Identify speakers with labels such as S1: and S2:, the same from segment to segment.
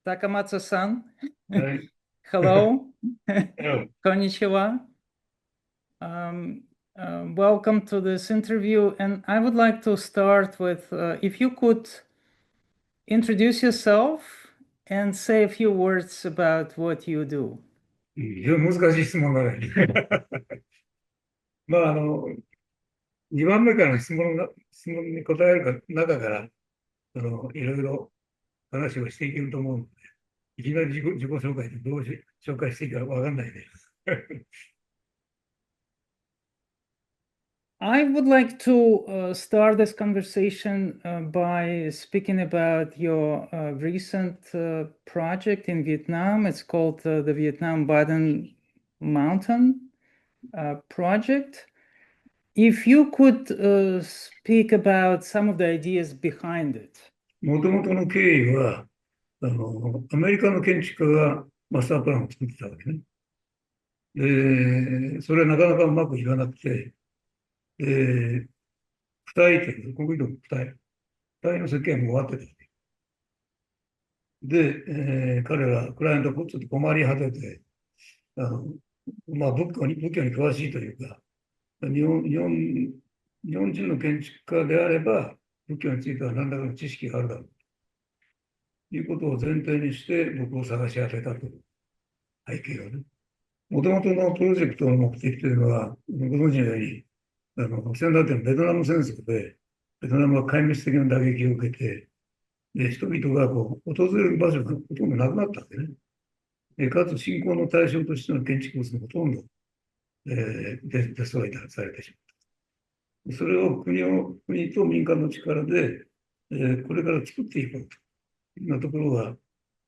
S1: Takamatsu-san,
S2: Right.
S1: hello,
S2: Oh,
S1: konnichiwa. Welcome to this interview. And I would like to start with if you could introduce yourself and say a few words about what you do.
S2: 非常に難しい質問だね。まあ、2番目からの質問に答える中から、いろいろ話をしていけると思うので、いきなり自己紹介でどう紹介していいかわかんないです。
S1: I would like to start this conversation by speaking about your recent project in Vietnam. It's called the Vietnam Baden Mountain project. If you could speak about some of the ideas behind it.
S2: もともとの経緯は、アメリカの建築家がマスタープランを作ってたわけね。で、それはなかなかうまくいかなくて、で、二重という、コンクリートの二重の設計はもう終わってたわけ。で、彼ら、クライアントがちょっと困り果てて、あの、まあ、仏教に詳しいというか、日本人の建築家であれば、仏教については何らかの知識があるだろうということを前提にして僕を探し当てたという背景がね。もともとのプロジェクトの目的というのは、ご存知のように、先だってのベトナム戦争で、ベトナムは壊滅的な打撃を受けて、で、人々が訪れる場所がほとんどなくなったんでね。かつ信仰の対象としての建築物もほとんど、デストロイされてしまう。それを国と民間の力で、これから作っていこうというようなところが、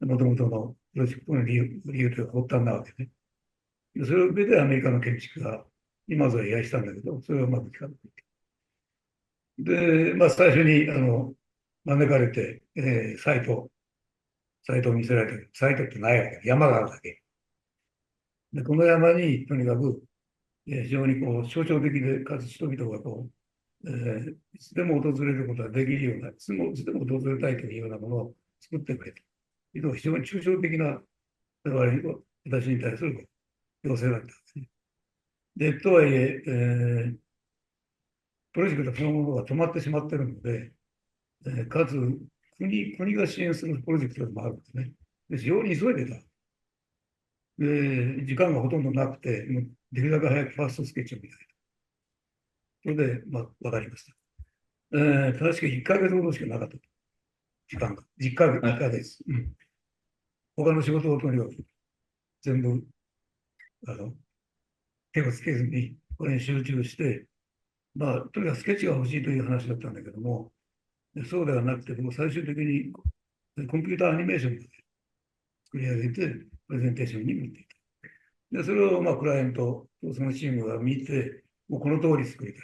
S2: もともとのプロジェクトの理由というか発端なわけね。でそれを受けてアメリカの建築が今ぞ依頼したんだけど、それはうまくいかない。で、まあ、最初に招かれて、サイトを見せられて、サイトってないわけ、山があるだけ。で、この山にとにかく、非常に象徴的で、かつ人々がいつでも訪れることができるような、いつでも訪れたいというようなものを作ってくれというのが非常に抽象的な私に対する要請だったんですね。で、とはいえプロジェクトそのものが止まってしまっているので、かつ国が支援するプロジェクトでもあるんですね。で非常に急いでた。で、時間がほとんどなくて、もうできるだけ早くファーストスケッチを見たいと。それで、まあ、わかりました。確か1ヶ月ほどしかなかったと。時間が。1ヶ月。うん。他の仕事をとにかく全部、あの、手をつけずに、これに集中して、まあ、とにかくスケッチが欲しいという話だったんだけども、そうではなくて、もう最終的にコンピューターアニメーションで作り上げて、プレゼンテーションに持っていた。で、それを、まあ、クライアントとそのチームが見て、もうこの通り作りたい。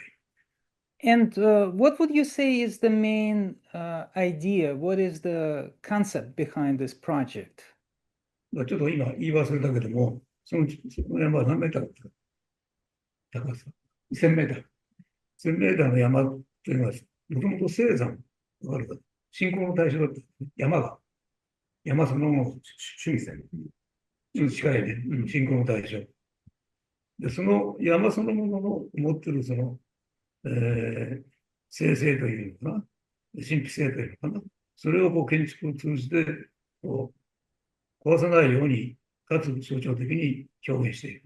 S1: And what would you say is the main idea? What is the concept behind this project?
S2: まあ、ちょっと今言い忘れたけども、その山は何メーターだった高さ。1000メーター。1000メーターの山というのは、もともと青山、わかるか、信仰の対象だった。山そのもの、主義線。ちょっと近いね。信仰の対象。で、その山そのものの持ってるえー、生成というのかな、神秘性というのかな、それを建築を通じて壊さないように、かつ象徴的に表現している。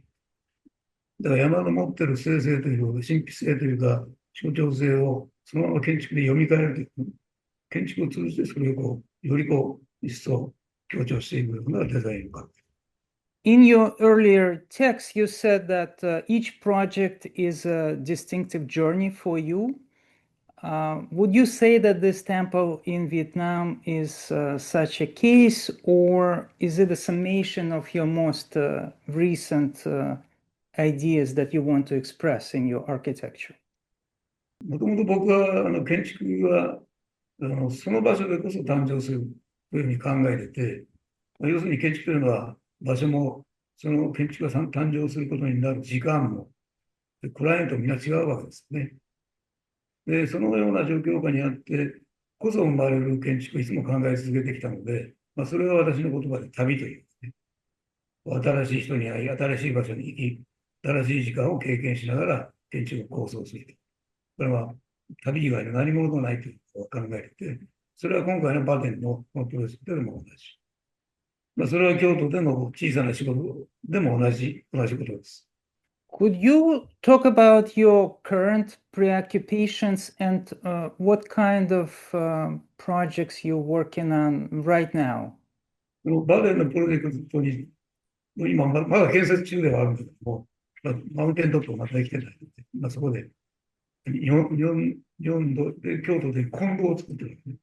S2: だから山の持ってる生成というか、神秘性というか、象徴性をそのまま建築で読み替えるという、建築を通じてそれをより一層強調していくようなデザインが。
S1: In your earlier text, you said that each project is a distinctive journey for you. Would you say that this temple in Vietnam is such a case, or is it a summation of your most recent ideas that you want to express in your architecture?
S2: もともと僕は建築はその場所でこそ誕生するというふうに考えてて、要するに建築というのは場所もその建築が誕生することになる時間もクライアントみんな違うわけですよね。で、そのような状況下にあってこそ生まれる建築をいつも考え続けてきたので、まあ、それが私の言葉で旅という、ね、新しい人に会い、新しい場所に行き、新しい時間を経験しながら建築を構想すると。これは旅以外の何者もないということを考えていて、それは今回のバテンのこのプロジェクトでも同じ。まあ、それは京都での小さな仕事でも同じことです。
S1: Could you talk about your current preoccupations and what kind of projects you're working on right now?
S2: このバデンのプロジェクトに、今まだ建設中ではあるんだけども、まあ、マウンテントップがまだできてないので、まあ、そこで4度で京都でコンボを作ってるんですね。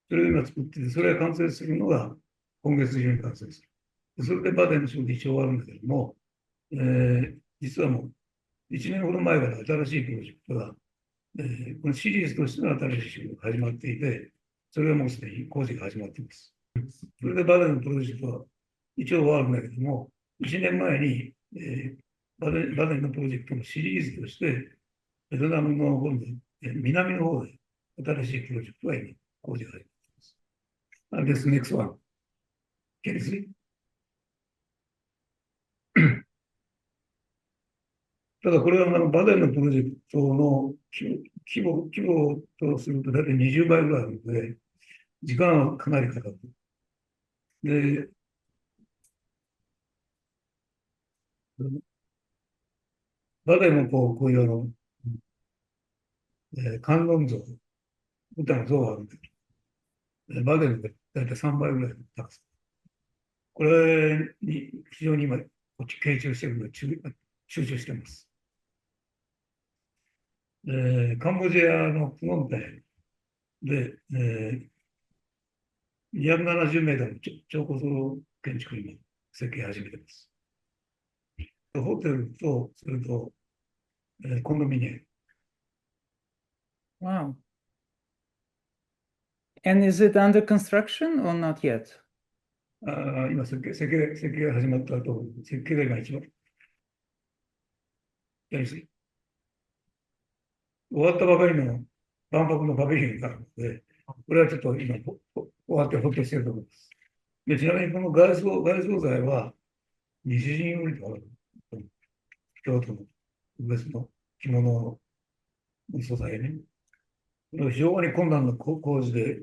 S2: それを今作ってて、それが完成するのが今月中に完成する。それでバデンの仕事一応終わるんだけども、実はもう1年ほど前から新しいプロジェクトが、このシリーズとしての新しい仕事が始まっていて、それはもうすでに工事が始まっています。それでバデンのプロジェクトは一応終わるんだけども、1年前に、バデンのプロジェクトのシリーズとして、ベトナムの方で、南の方で新しいプロジェクトが今、工事が始まっています。This next one. Can you see? ただこれはバデンのプロジェクトの規模とすると大体20倍ぐらいあるので、時間はかなりかかる。で、バデンもこういう観音像みたいな像があるんだけど、バデンの大体3倍ぐらいの高さ。これに非常に今、傾注しているので集中しています。カンボジアのプノンペンで、270メートルの超高層建築を今、設計始めています。ホテルと、それと、コンドミニアム。
S1: Wow. And is it under construction or not yet?
S2: 今設計が始まった後、設計が今一番やりすぎ。終わったばかりの万博のパビリオンがあるので、これはちょっと今、終わってほっとしているところです。でちなみにこの外装材は、西陣よりとある、京都の特別の着物の素材ね。非常に困難な工事で、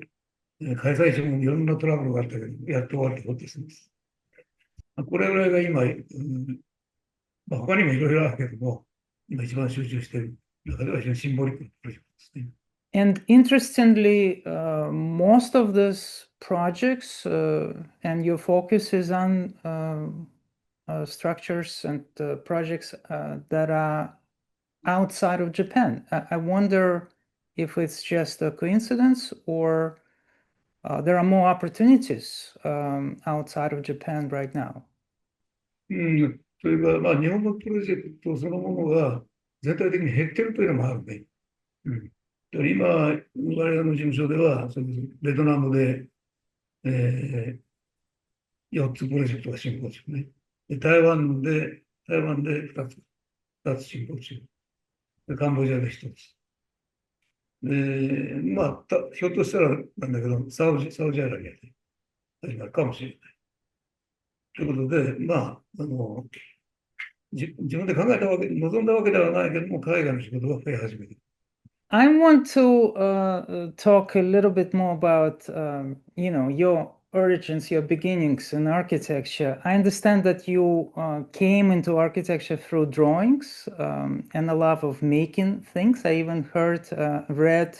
S2: 開催中もいろんなトラブルがあったけど、やっと終わってほっとしてます。これぐらいが今、まあ、他にもいろいろあるけども、今一番集中している中では非常にシンボリックなプロジェクトですね。
S1: And interestingly, most of these projects and your focus is on structures and projects that are outside of Japan. I wonder if it's just a coincidence or there are more opportunities outside of Japan right now.
S2: うん、それから、まあ、日本のプロジェクトそのものが全体的に減ってるというのもあるね。うん、今、我々の事務所では、そのベトナムで、4つプロジェクトが進行中ね。で台湾で2つ進行中。でカンボジアで1つ。で、まあ、ひょっとしたらなんだけど、サウジアラビアで始まるかもしれない。ということで、まあ、自分で考えたわけ、望んだわけではないけども、海外の仕事が増え始めている。
S1: I want to talk a little bit more about, your origins, your beginnings in architecture. I understand that you came into architecture through drawings and a love of making things. I even read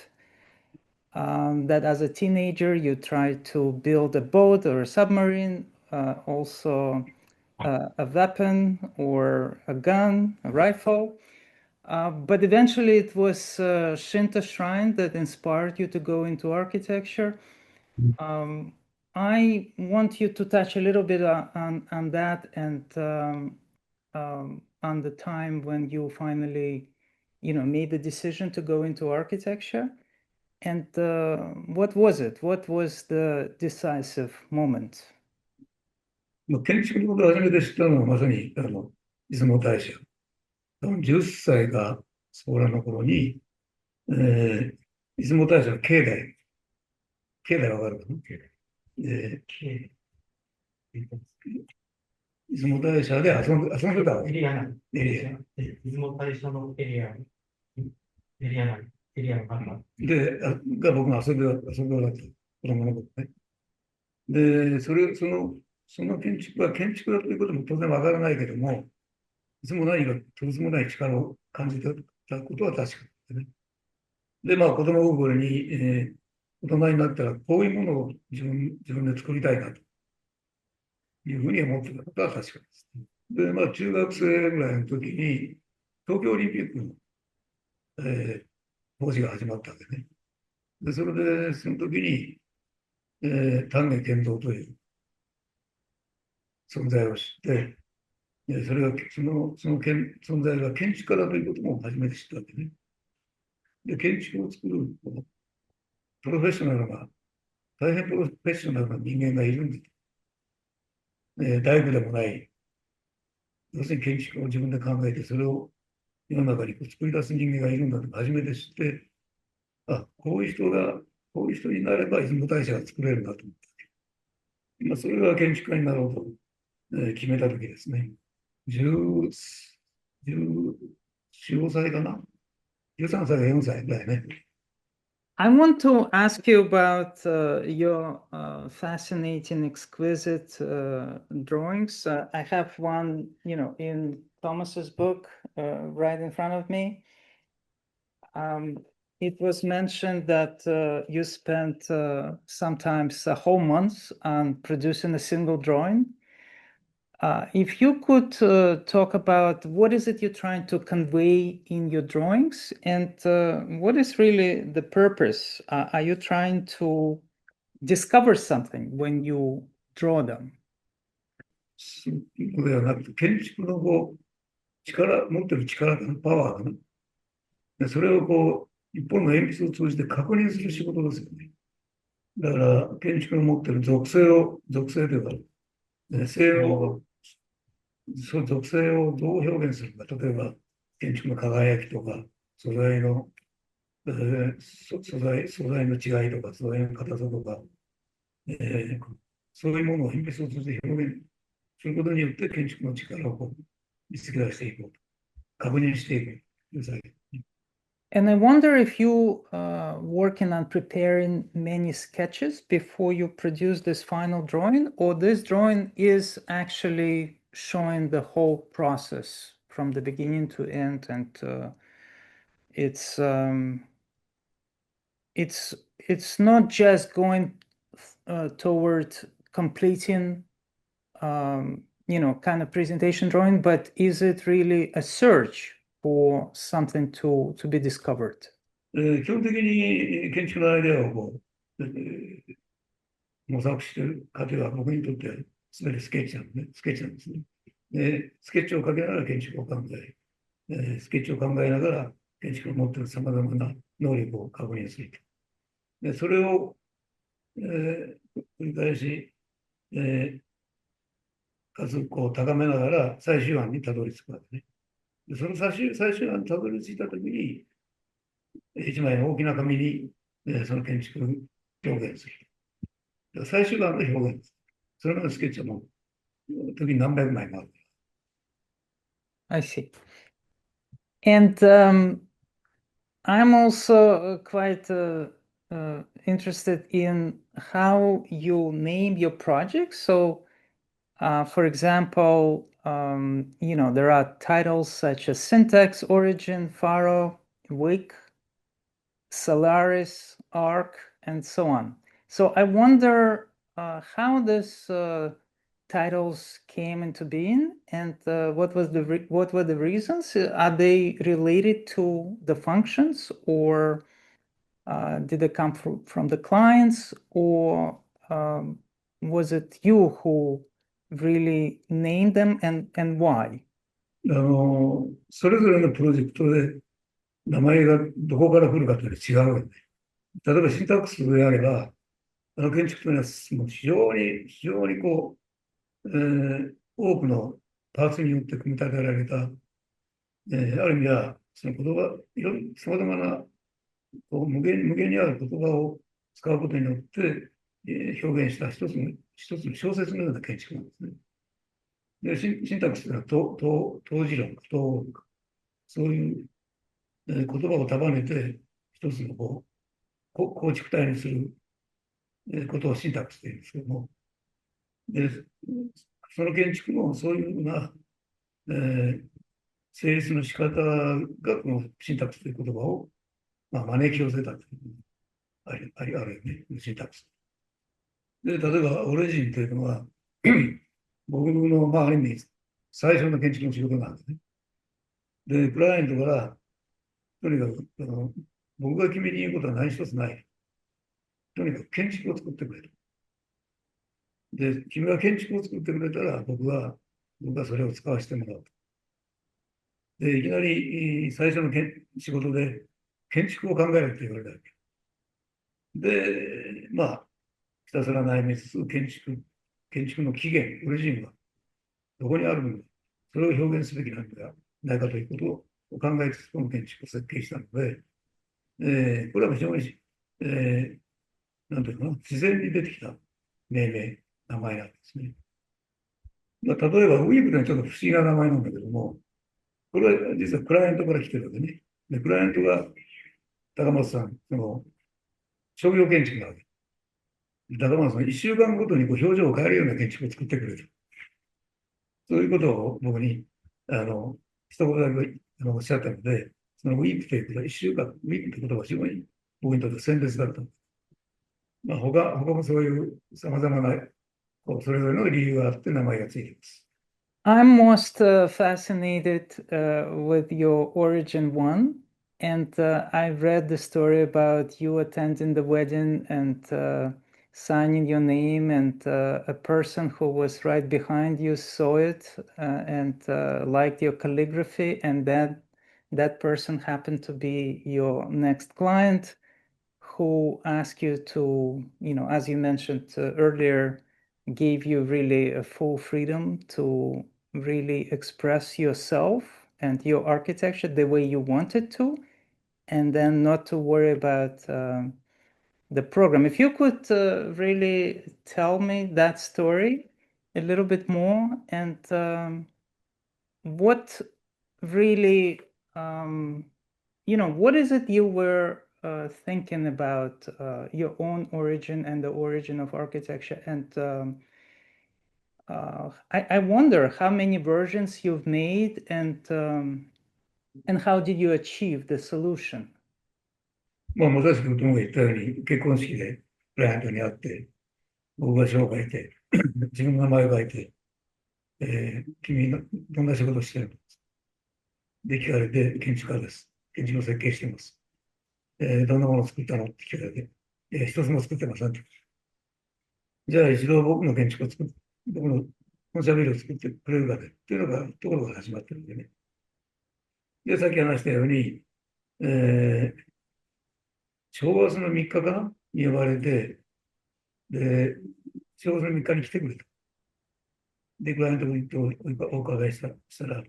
S1: that as a teenager you tried to build a boat or a submarine, also a weapon or a gun, a rifle. But eventually it was Shinto Shrine that inspired you to go into architecture. Um, I want you to touch a little bit on that and on the time when you finally, made the decision to go into architecture. And what was it? What was the decisive moment?
S2: まあ、建築のことを初めて知ったのはまさに、出雲大社。10歳がそこらの頃に、出雲大社の境内わかるかな、境内。で、出雲大社で遊んでたわけ。
S3: エリア内。
S2: エリア。
S3: 出雲大社のエリア、エリア内、エリアの中。
S2: で、僕が遊んでだった。子供の頃ね。で、その建築は建築だということも当然わからないけども、いつも何かとてつもない力を感じたことは確かでね。で、まあ子供心に、大人になったらこういうものを自分で作りたいなというふうに思ってたことは確かです。で、まあ中学生ぐらいの時に東京オリンピックの、工事が始まったわけね。で、それで、その時に、丹下健三という存在を知って、それが、存在が建築家だということも初めて知ったわけね。で、建築を作るプロフェッショナルが、大変プロフェッショナルな人間がいるんです。大工でもない、要するに建築を自分で考えて、それを世の中に作り出す人間がいるんだと初めて知って、こういう人になれば出雲大社が作れるんだと思った。まあ、それが建築家になろうと、決めた時ですね。14、5歳かな？ 13 歳か4歳だよね。
S1: I want to ask you about your fascinating, exquisite drawings. I have one, in Thomas's book right in front of me. It was mentioned that you spent sometimes a whole month on producing a single drawing. If you could talk about what is it you're trying to convey in your drawings and what is really the purpose? Are you trying to discover something when you draw them?
S2: のではなくて、建築の持ってる力、パワーがね、でそれを一本の鉛筆を通じて確認する仕事ですよね。だから、建築の持ってる属性というか、性能、その属性をどう表現するか。例えば、建築の輝きとか、素材の、素材の違いとか、素材の硬さとか、そういうものを鉛筆を通じて表現することによって建築の力を見つけ出していこうと。確認していくという作業。
S1: And I wonder if you working on preparing many sketches before you produce this final drawing, or this drawing is actually showing the whole process from the beginning to end, and it's um, it's not just going toward completing kind of presentation drawing, but is it really a search for something to be discovered?
S2: 基本的に建築のアイデアを模索している過程は僕にとっては全てスケッチなんで、スケッチなんですね。で、スケッチをかけながら建築を考スケッチを考えながら建築の持っているさまざまな能力を確認すると。で、それを、繰り返し、数高めながら最終案にたどり着くわけね。で、その最終案にたどり着いたときに、一枚の大きな紙に、その建築を表現する。最終案の表現です。それまでのスケッチはもう、時に何百枚もある。
S1: I see. And I'm also quite interested in how you name your projects. So, for example, there are titles such as Syntax, Origin, Pharaoh, Wake, Solaris, Arc, and so on. So I wonder how these titles came into being and what were the reasons? Are they related to the functions, or did they come from the clients, or was it you who really named them, and why?
S2: それぞれのプロジェクトで名前がどこから来るかというのは違うよね。例えばシンタックスであれば、建築というのはもう非常に多くのパーツによって組み立てられた、ある意味では、その言葉、さまざまな無限にある言葉を使うことによって、表現した一つの小説のような建築なんですね。で、シンタックスというのは当時論、そういう言葉を束ねて一つの構築体にすることをシンタックスというんですけども、で、その建築もそういうような、成立の仕方がこのシンタックスという言葉を、招き寄せたというあるよね、シンタックス。で、例えば、オレジンというのは、僕の、ある意味、最初の建築の仕事なんですね。で、クライアントから、とにかく、僕が君に言うことは何一つない。とにかく建築を作ってくれと。で、君が建築を作ってくれたら、僕はそれを使わせてもらうと。で、いきなり最初の仕事で建築を考えるって言われたわけ。で、ひたすら悩みつつ、建築の起源、オリジンはどこにあるのか、それを表現すべきなんではないかということを考えつつ、この建築を設計したので、これは非常に、なんていうのかな、自然に出てきた名前なんですね。例えば、ウィークというのはちょっと不思議な名前なんだけども、これは実はクライアントから来てるわけね。で、クライアントが高松さん、商業建築なわけ。高松さん、1週間ごとに表情を変えるような建築を作ってくれる。そういうことを僕に、一言だけおっしゃったので、そのウィークということは、1週間、ウィークということは非常に僕にとって鮮烈だった。他もそういう様々な、それぞれの理由があって名前がついています。
S1: I'm most fascinated with your origin one, and I read the story about you attending the wedding and signing your name, and a person who was right behind you saw it and liked your calligraphy, and that person happened to be your next client, who asked you to, as you mentioned earlier, gave you really a full freedom to really express yourself and your architecture the way you wanted to, and then not to worry about the program. If you could really tell me that story a little bit more, and what really, what is it you were thinking about your own origin and the origin of architecture? And I wonder how many versions you've made, and how did you achieve the solution?
S2: まさしく友が言ったように、結婚式でクライアントに会って、僕が書を書いて、自分の名前を書いて、君のどんな仕事をしてるので聞かれて、建築家です。建築の設計しています。どんなものを作ったのって聞かれて、一つも作ってませんと。じゃあ一度僕の建築を僕の本社ビルを作ってくれるかで、っていうのが、ところが始まってるんでね。で、さっき話したように、正月の3日かなに呼ばれて、で、正月の3日に来てくれと。で、クライアントにお伺いしたら、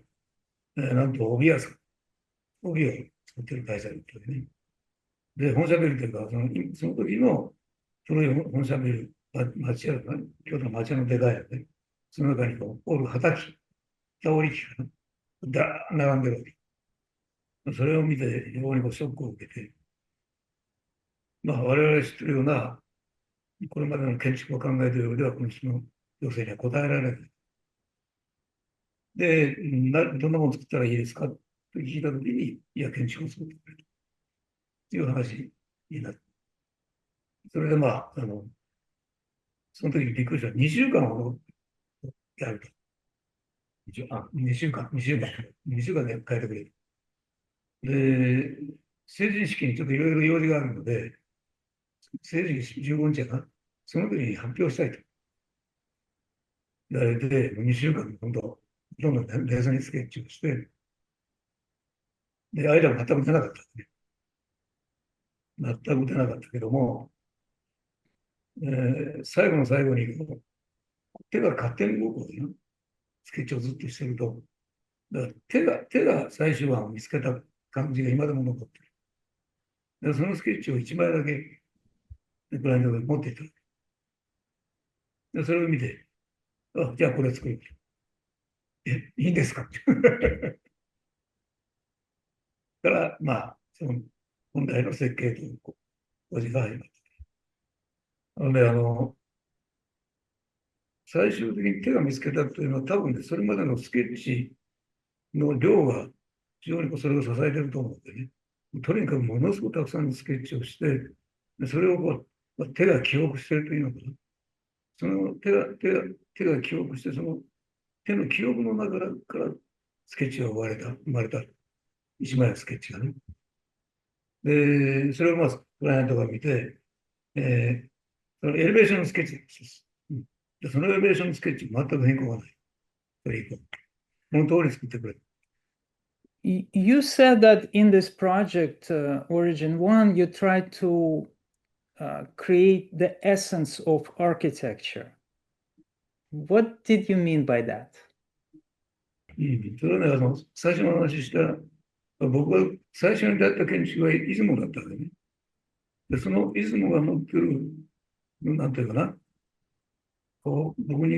S2: なんと帯を作ってる会社だったわけね。で、本社ビルというか、その時の古い本社ビル、町屋かな、京都の町屋のでかいやね。その中におる香り機が並んでるわけ。それを見て非常にショックを受けて、我々知ってるような、これまでの建築を考えている上では、この人の要請には応えられない。で、どんなもの作ったらいいですかと聞いたときに、いや、建築を作ってくれという話になって、それでその時にびっくりした。2週間ほどやると。2週間で変えてくれる。で、成人式にちょっといろいろ用事があるので、成人式15日やな。その時に発表したいと言われて、2週間どんどん冷静にスケッチをして、で、間も全く出なかったね。全く出なかったけども、最後の最後に手が勝手に動くわけよ。スケッチをずっとしてると。だから手が最終案を見つけた感じが今でも残ってる。でそのスケッチを1枚だけクライアントが持っていた。で、それを見て、あ、じゃあこれ作る。いいんですかって。から、まあ、その本来の設計という工事が始まった。なので、最終的に手が見つけたというのは、多分ね、それまでのスケッチの量が非常にそれを支えていると思うんでね。とにかくものすごくたくさんのスケッチをして、でそれを手が記憶しているというのかな。その手が記憶して、その手の記憶の中からスケッチが生まれた一枚のスケッチがね。で、それをまあ、クライアントが見て、そのエレベーションスケッチです。でそのエレベーションスケッチ、全く変更がない。それ以降。その通り作ってくれ。
S1: You said that in this project, Origin 1, you tried to create the essence of architecture. What did you mean by that?
S2: それはね、最初の話した、僕が最初に出会った建築は出雲だったわけね。で、その出雲が持ってる、なんていうかな、僕に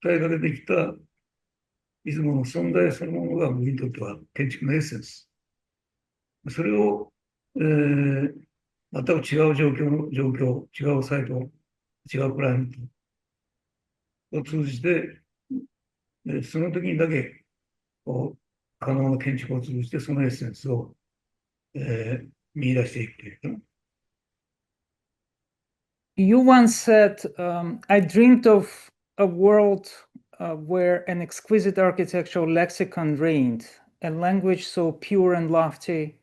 S2: 訴えかけてきた出雲の存在そのものが僕にとっては建築のエッセンス。それを、全く違う違うサイト、違うクライアントを通じて、その時にだけ可能な建築を通じてそのエッセンスを、見出していくというかな。
S1: You once said, I dreamed of a world where an exquisite architectural lexicon reigned, a language so pure and lofty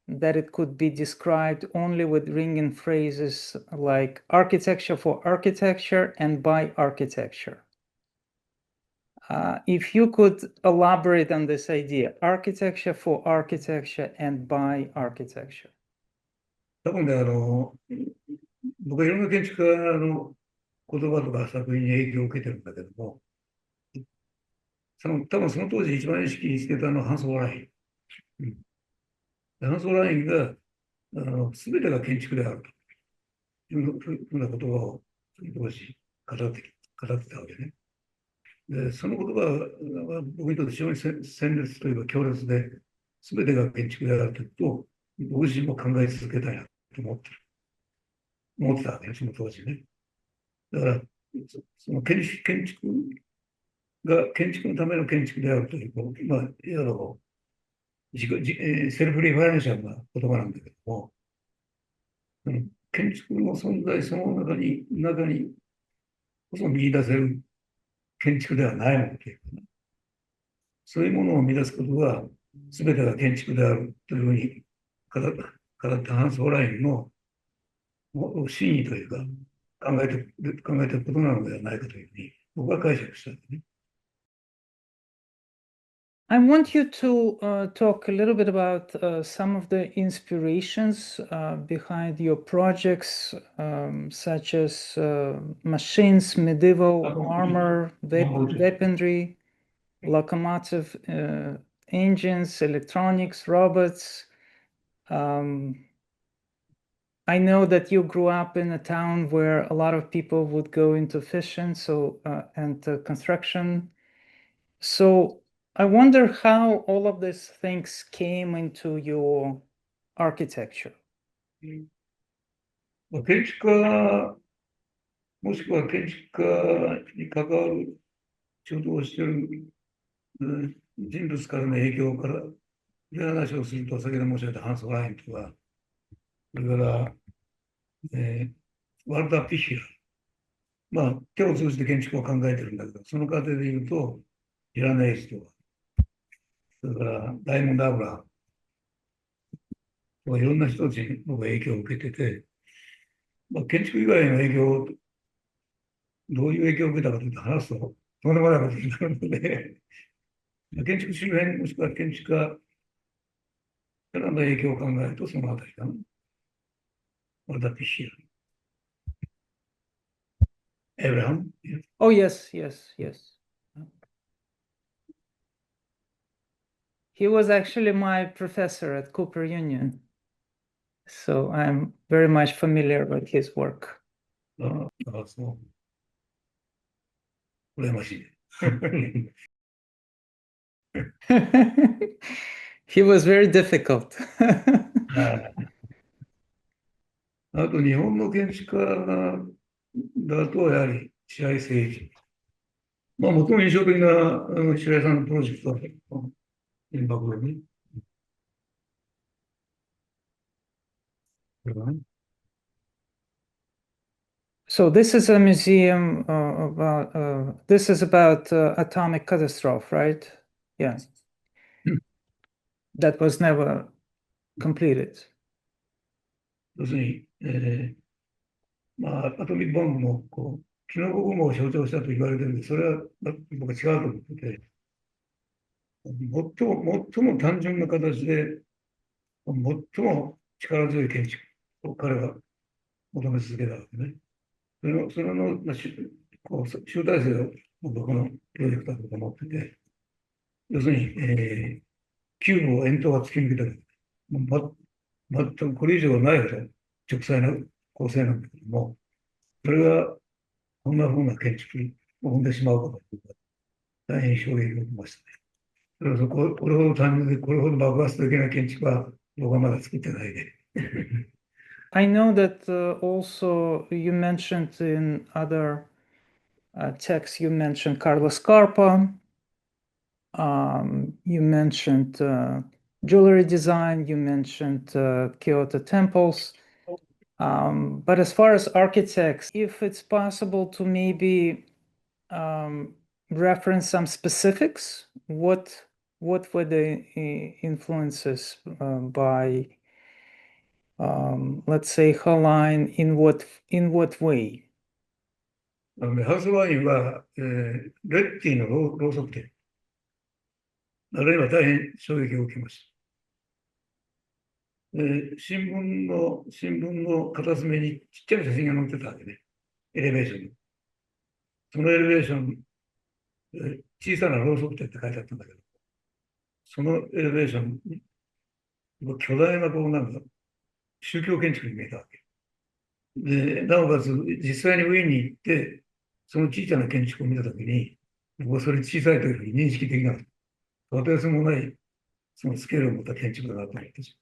S1: that it could be described only with ringing phrases like architecture for architecture and by architecture. If you could elaborate on this idea, architecture for architecture and by architecture.
S2: 多分ね、僕はいろんな建築家の言葉とか作品に影響を受けてるんだけども、多分その当時一番意識してたのはハンス・ホライン。ハンス・ホラインが、すべてが建築であるというふうな言葉を当時語ってたわけね。で、その言葉は僕にとって非常に鮮烈というか強烈で、すべてが建築であるということを僕自身も考え続けたいなと思ってたわけね、その当時ね。だから、その建築のための建築であるという、まあ、いわばセルフリファレンシャルな言葉なんだけども、建築の存在その中にこそ見出せる建築ではないのというかね、そういうものを生み出すことが全てが建築であるというふうに語ったハンス・ホラインの真意というか考えてることなのではないかというふうに僕は解釈したんですね。
S1: I want you to talk a little bit about some of the inspirations behind your projects, such as machines, medieval armor, weaponry, locomotive engines, electronics, robots. I know that you grew up in a town where a lot of people would go into fishing, and construction. So I wonder how all of these things came into your architecture.
S2: 建築家、もしくは建築家に関わる仕事をしている人物からの影響からで話をすると、先ほど申し上げたハンス・ホラインとか、それから、ワルター・ピッヒラー。まあ、手を通じて建築を考えてるんだけど、その過程で言うと、イラネイスとか、それからダイモンド・アブラハとかいろんな人たちに僕は影響を受けてて、まあ、建築以外の影響、どういう影響を受けたかというと話すと、とんでもないことになるので、建築周辺もしくは建築家からの影響を考えると、そのあたりかな。ワルター・ピッヒラー。Abraham. Yeah.
S1: Oh, yes, yes, yes. He was actually my professor at Cooper Union. So I'm very much familiar with his work.
S2: そう。羨ましい。
S1: He was very difficult.
S2: あと日本の建築家だと、やはり白井誠二。最も印象的な白井さんのプロジェクトは、原爆のね。これがね
S1: So this is a museum about this is about atomic catastrophe, right? Yeah, that was never completed.
S2: 要するに、アトミックボンブのキノコ雲を象徴したと言われてるんで、それは僕は違うと思ってて、最も単純な形で、最も力強い建築を彼は求め続けたわけね。それの、集大成を僕はこのプロジェクトだと思ってて、要するに、キューブを円筒が突き抜けてる。全くこれ以上ないほど直裁な構成なんだけども、それがこんな風な建築を生んでしまうことが大変衝撃を受けましたね。これほど単純で、これほど爆発的な建築は僕はまだ作ってないで。
S1: I know that also you mentioned in other texts, you mentioned Carlos Scarpa, you mentioned jewelry design, you mentioned Kyoto temples. But as far as architects, if it's possible to maybe reference some specifics, what were the influences by, let's say, Hollein, in what way?
S2: ハウスワインは、レッティのろうそく店。あれは大変衝撃を受けました。新聞の片隅にちっちゃい写真が載ってたわけね。エレベーションに。そのエレベーション、小さなろうそく店って書いてあったんだけど、そのエレベーションに巨大ななんか宗教建築に見えたわけ。で、なおかつ実際に上に行って、その小さな建築を見たときに、僕はそれ小さいというふうに認識できなかった。とてつもないそのスケールを持った建築だなと思ってし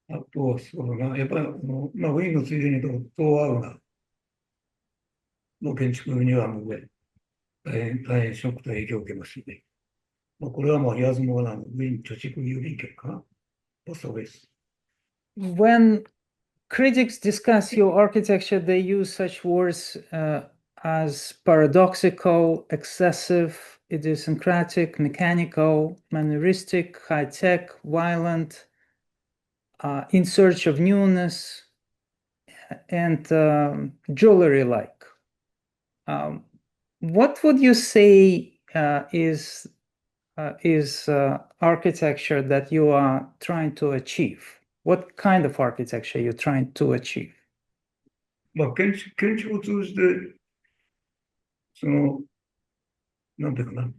S2: まう。あと、そうだな、やっぱりウィーンのついでに言うと、東アウナの建築にはもうね、大変ショックと影響を受けましたね。これはもう言わずもがなウィーン貯蓄郵便局かな。ポストオフィス。
S1: When critics discuss your architecture, they use such words as paradoxical, excessive, idiosyncratic, mechanical, manneristic, high-tech, violent, in search of newness, and jewelry-like. What would you say is architecture that you are trying to achieve? What kind of architecture you're trying to achieve?
S2: 建築を通じて、なんていうかな、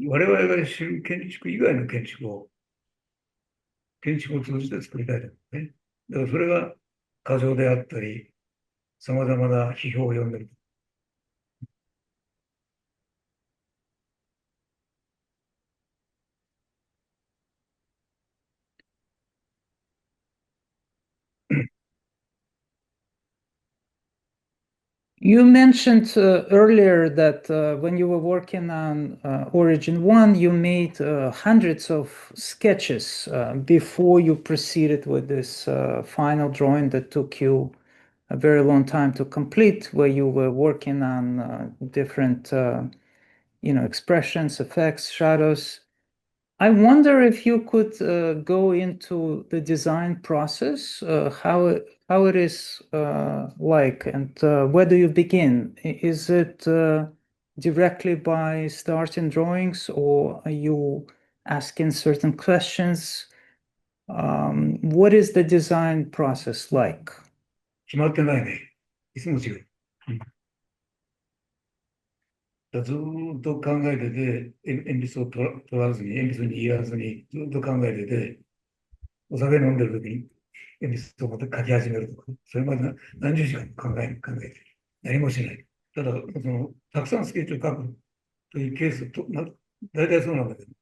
S2: 我々が知る建築以外の建築を通じて作りたいと思うね。だからそれが過剰であったり、さまざまな批評を呼んでる。
S1: You mentioned earlier that when you were working on Origin 1, you made hundreds of sketches before you proceeded with this final drawing that took you a very long time to complete, where you were working on different expressions, effects, shadows. I wonder if you could go into the design process, how it is like, and where do you begin? Is it directly by starting drawings, or are you asking certain questions? What is the design process like?
S2: 決まってないね。いつも違う。ずーっと考えてて、鉛筆を取らずに、鉛筆に言わずに、ずっと考えてて、お酒飲んでる時に鉛筆を持って書き始めるとか、それまで何十時間も考えてる。何もしない。ただ、たくさんスケッチを書くというケースと、大体そうなんだけど、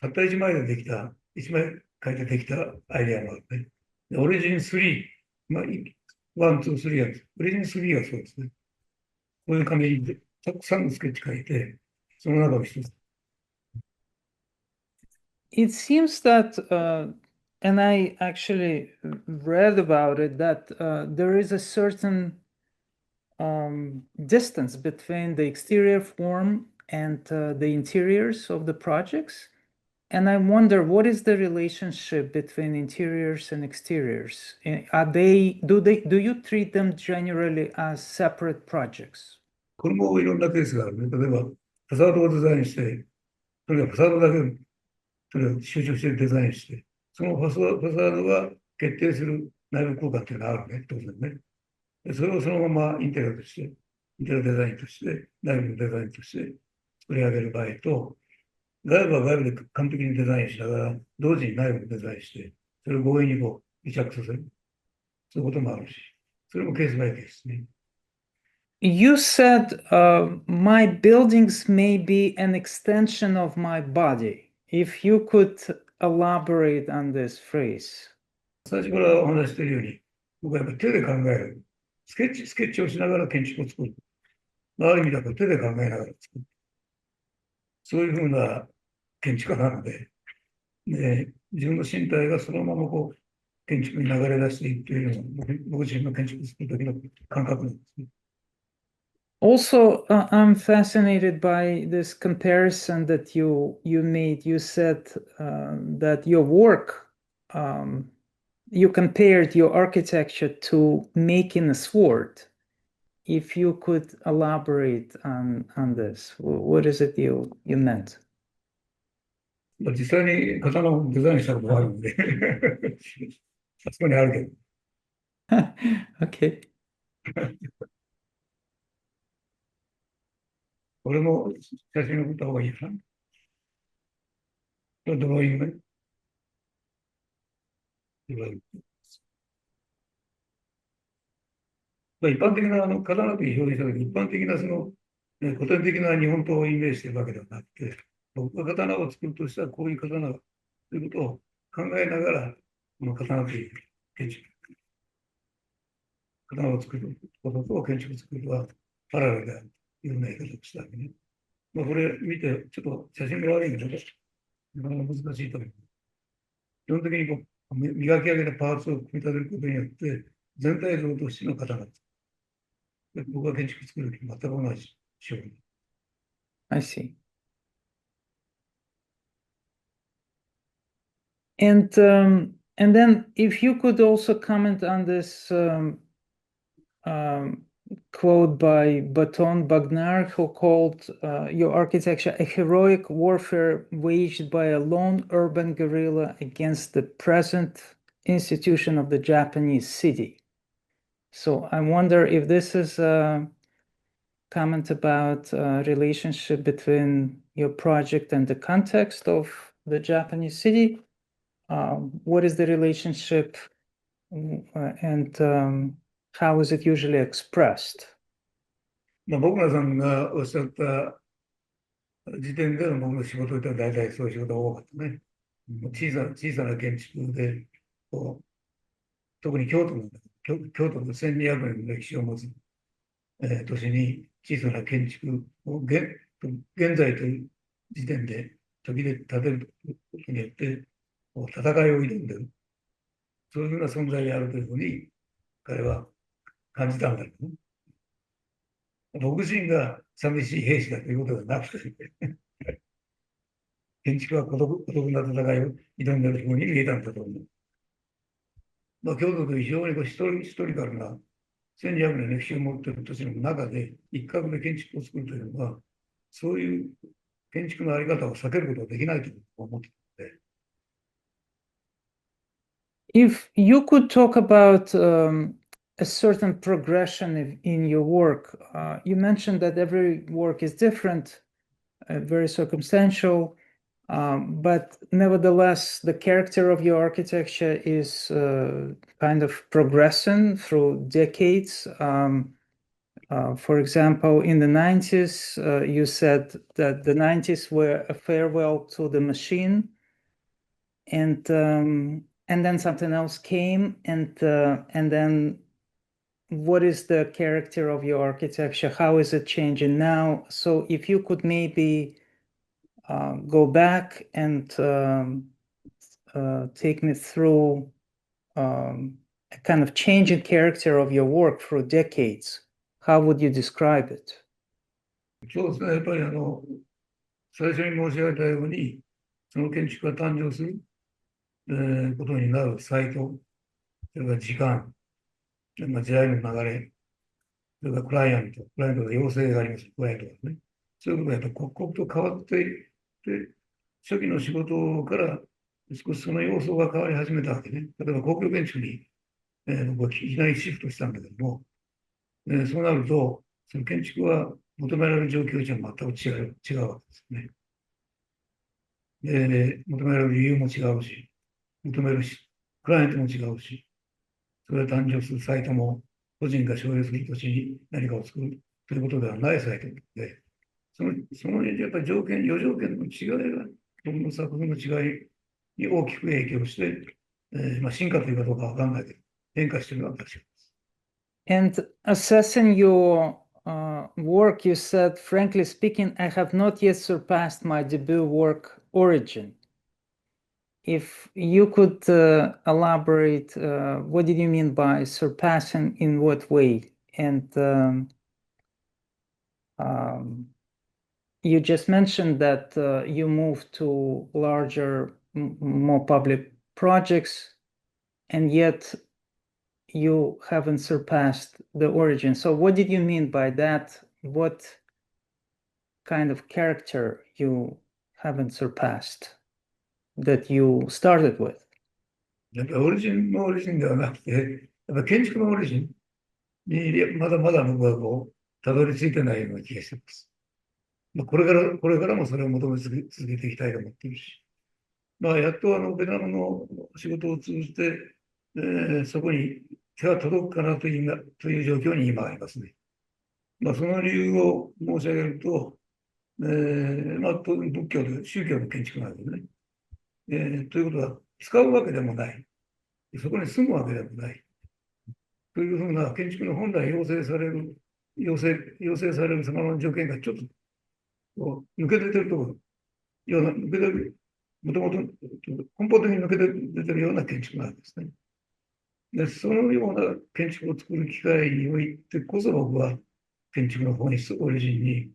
S2: たった1枚書いてできたアイデアもあるね。でオリジン3、まあ、1、2、3が、オリジン3がそうですね。こういう紙にたくさんのスケッチ書いて、その中の一つ。
S1: It seems that, and I actually read about it, that there is a certain distance between the exterior form and the interiors of the projects. And I wonder, what is the relationship between interiors and exteriors? Do you treat them generally as separate projects?
S2: これもいろんなケースがあるね。例えば、ファサードをデザインして、とにかくファサードだけとにかく集中してデザインして、そのファサードが決定する内部空間っていうのがあるね、当然ね。でそれをそのままインテリアとして、インテリアデザインとして、内部のデザインとして作り上げる場合と、外部は外部で完璧にデザインしながら、同時に内部もデザインして、それを強引に癒着させる。そういうこともあるし、それもケースバイケースね。
S1: You said my buildings may be an extension of my body. If you could elaborate on this phrase.
S2: 最初からお話ししているように、僕はやっぱり手で考える。スケッチをしながら建築を作る。ある意味だと手で考えながら作る。そういうふうな建築家なので、自分の身体がそのまま建築に流れ出していくというのが僕自身の建築を作る時の感覚なんですね。
S1: Also, I'm fascinated by this comparison that you made. You said that your work, you compared your architecture to making a sword. If you could elaborate on this, what is it you meant?
S2: 実際に刀をデザインしたことがあるんであそこにあるけど、
S1: Okay.
S2: 俺も写真を送った方がいいかな。ドローイングね。一般的な刀という表現した時、一般的な古典的な日本刀をイメージしているわけではなくて、僕が刀を作るとしたらこういう刀ということを考えながら、この刀という建築、刀を作ることと建築を作ることはパラレルであるというような言い方をしたわけね。これ見て、ちょっと写真が悪いんだけど、なかなか難しいと思う。基本的に磨き上げたパーツを組み立てることによって、全体像としての刀です。僕が建築作るとき全く同じ手法。
S1: I see. And then if you could also comment on this quote by Baton Bagnar, who called your architecture a heroic warfare waged by a lone urban guerrilla against the present institution of the Japanese city. So I wonder if this is a comment about relationship between your project and the context of the Japanese city. What is the relationship and how is it usually expressed?
S2: 僕らさんがおっしゃった時点での僕の仕事というのは大体そういう仕事が多かったね。小さな建築で、特に京都の1200年の歴史を持つ、都市に小さな建築を現在という時点で時で建てることによって戦いを挑んでいる。そういうふうな存在であるというふうに彼は感じたんだけどね。僕自身が寂しい兵士だということではなくて、建築は孤独な戦いを挑んでいるふうに見えたんだと思う。京都という非常にヒストリカルな1200年の歴史を持っている都市の中で一角で建築を作るというのは、そういう建築のあり方を避けることはできないと思っているので。
S1: If you could talk about a certain progression in your work, you mentioned that every work is different, very circumstantial, but nevertheless, the character of your architecture is kind of progressing through decades. For example, in the 90s, you said that the 90s were a farewell to the machine, and then something else came, and then what is the character of your architecture? How is it changing now? So if you could maybe go back and take me through a kind of changing character of your work through decades, how would you describe it?
S2: そうですね。やっぱり最初に申し上げたように、その建築が誕生する、ことになるサイト、それから時間、時代の流れ、それからクライアントが要請があります、クライアントがね。そういうことがやっぱり刻々と変わっていって、初期の仕事から少しその様相が変わり始めたわけね。例えば公共建築に、僕はいきなりシフトしたんだけども、そうなると、その建築は求められる状況じゃ全く違うわけですね。で、求められる理由も違うし、求めるし、クライアントも違うし、それが誕生するサイトも、個人が所有する土地に何かを作るということではないサイトで、そのやっぱり余条件の違いが、僕の作品の違いに大きく影響して、進化というかどうかわかんないけど、変化しているのは確かです。
S1: And assessing your work, you said, frankly speaking, I have not yet surpassed my debut work, Origin. If you could elaborate, what did you mean by surpassing, in what way? And you just mentioned that you moved to larger, more public projects, and yet you haven't surpassed the origin. So what did you mean by that? What kind of character you haven't surpassed that you started with?
S2: やっぱりオリジンのオリジンではなくて、やっぱ建築のオリジンにまだまだ僕はたどり着いてないような気がしています。これからもそれを求め続けていきたいと思っているし、やっとベトナムの仕事を通じて、そこに手が届くかなという状況に今ありますね。その理由を申し上げると、仏教で宗教の建築なんですね。ということは、使うわけでもない。そこに住むわけでもない。というふうな建築の本来要請される様の条件がちょっと抜け出てるところ、抜け出る、もともと根本的に抜け出てるような建築なんですね。で、そのような建築を作る機会においてこそ僕は建築の本質、オリジンに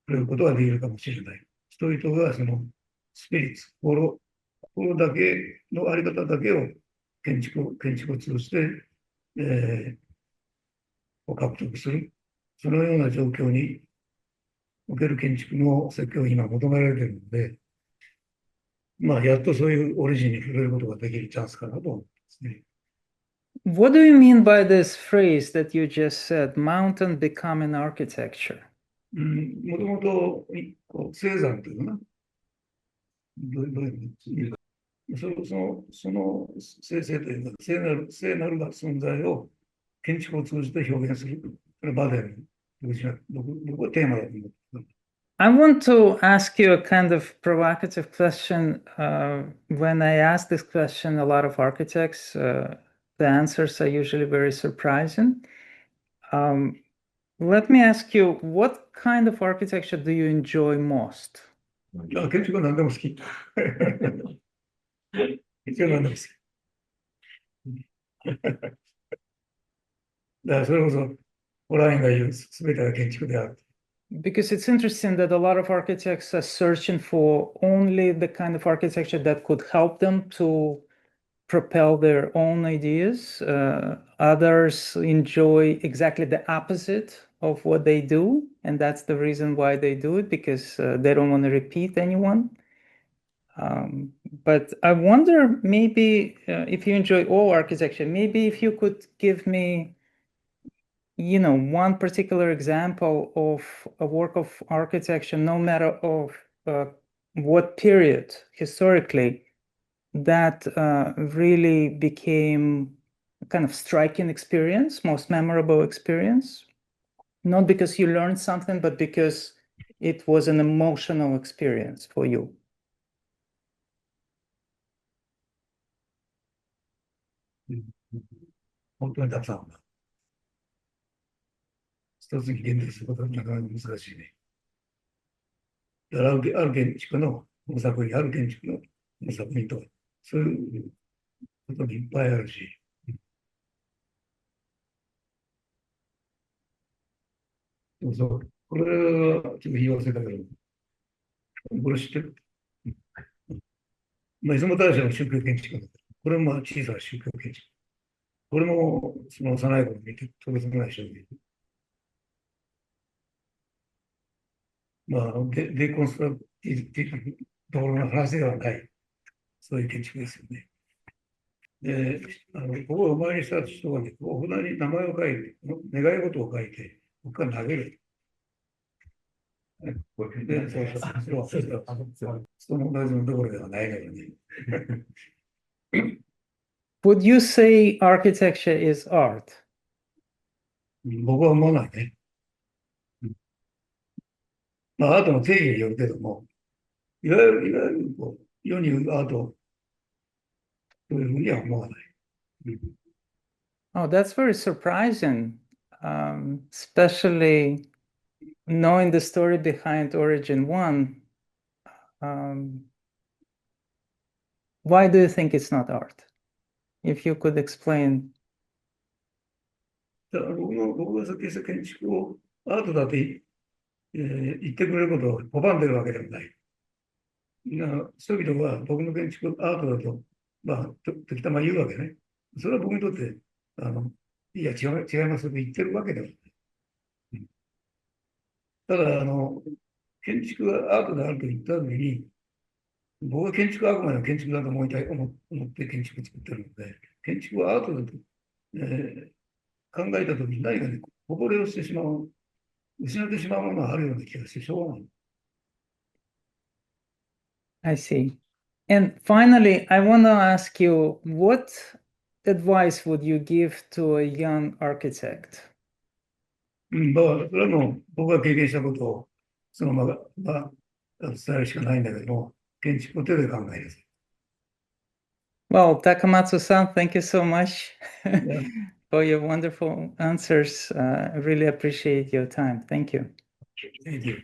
S2: 触れることができるかもしれない。人々がそのスピリッツ、心だけのあり方だけを建築を通じて、獲得する。そのような状況における建築の設計を今求められているので、やっとそういうオリジンに触れることができるチャンスかなと思いますね。
S1: What do you mean by this phrase that you just said, mountain becoming architecture?
S2: もともと青山というのかな。どういう意味その生成というか、聖なる存在を建築を通じて表現する。それはバデル僕はテーマだと思ってます。
S1: I want to ask you a kind of provocative question. When I ask this question, a lot of architects, the answers are usually very surprising. Let me ask you, what kind of architecture do you enjoy most?
S2: 建築は何でも好き。建築は何でも好き。だからそれこそ、ホラインが言う全てが建築である。
S1: Because it's interesting that a lot of architects are searching for only the kind of architecture that could help them to propel their own ideas. Others enjoy exactly the opposite of what they do, and that's the reason why they do it, because they don't want to repeat anyone. But I wonder, maybe if you enjoy all architecture, maybe if you could give me, one particular example of a work of architecture, no matter of what period historically, that really became a kind of striking experience, most memorable experience. Not because you learned something, but because it was an emotional experience for you.
S2: 本当にたくさんあるな。一つに限定することはなかなか難しいね。ある建築の作品、ある建築の作品とか、そういうこともいっぱいあるし。そう、これはちょっと言い忘れたけど、これ知ってる？出雲大社の宗教建築だ。これも小さな宗教建築。これもその幼い頃見て、とてつもない衝撃。デコンストラクティブところの話ではない、そういう建築ですよね。で、ここをお参りした人がね、お札に名前を書いて、願い事を書いて、ここから投げる。で、その同じのところではないのよね。
S1: Would you say architecture is art?
S2: 僕は思わないね。アートの定義によるけども、いわゆるこう世に言うアートというふうには思わない。
S1: Oh, that's very surprising, especially knowing the story behind Origin 1. Why do you think it's not art? If you could explain.
S2: だから僕が設計した建築をアートだって言ってくれることを拒んでるわけでもない。人々は僕の建築アートだと、時たま言うわけね。それは僕にとって、いや、違いますと言ってるわけではない。ただ、建築がアートであると言ったのに、僕は建築はあくまでも建築だと思って建築を作ってるので、建築はアートだと、考えたときに何かね、誇れをしてしまう、失ってしまうものがあるような気がしてしょうがない。
S1: I see. And finally, I want to ask you, what advice would you give to a young architect?
S2: それはもう僕が経験したことをそのまま、伝えるしかないんだけども、建築の手で考える。
S1: Well, Takamatsu-san, thank you so much
S2: Yeah.
S1: for your wonderful answers. I really appreciate your time. Thank you.
S2: Thank you.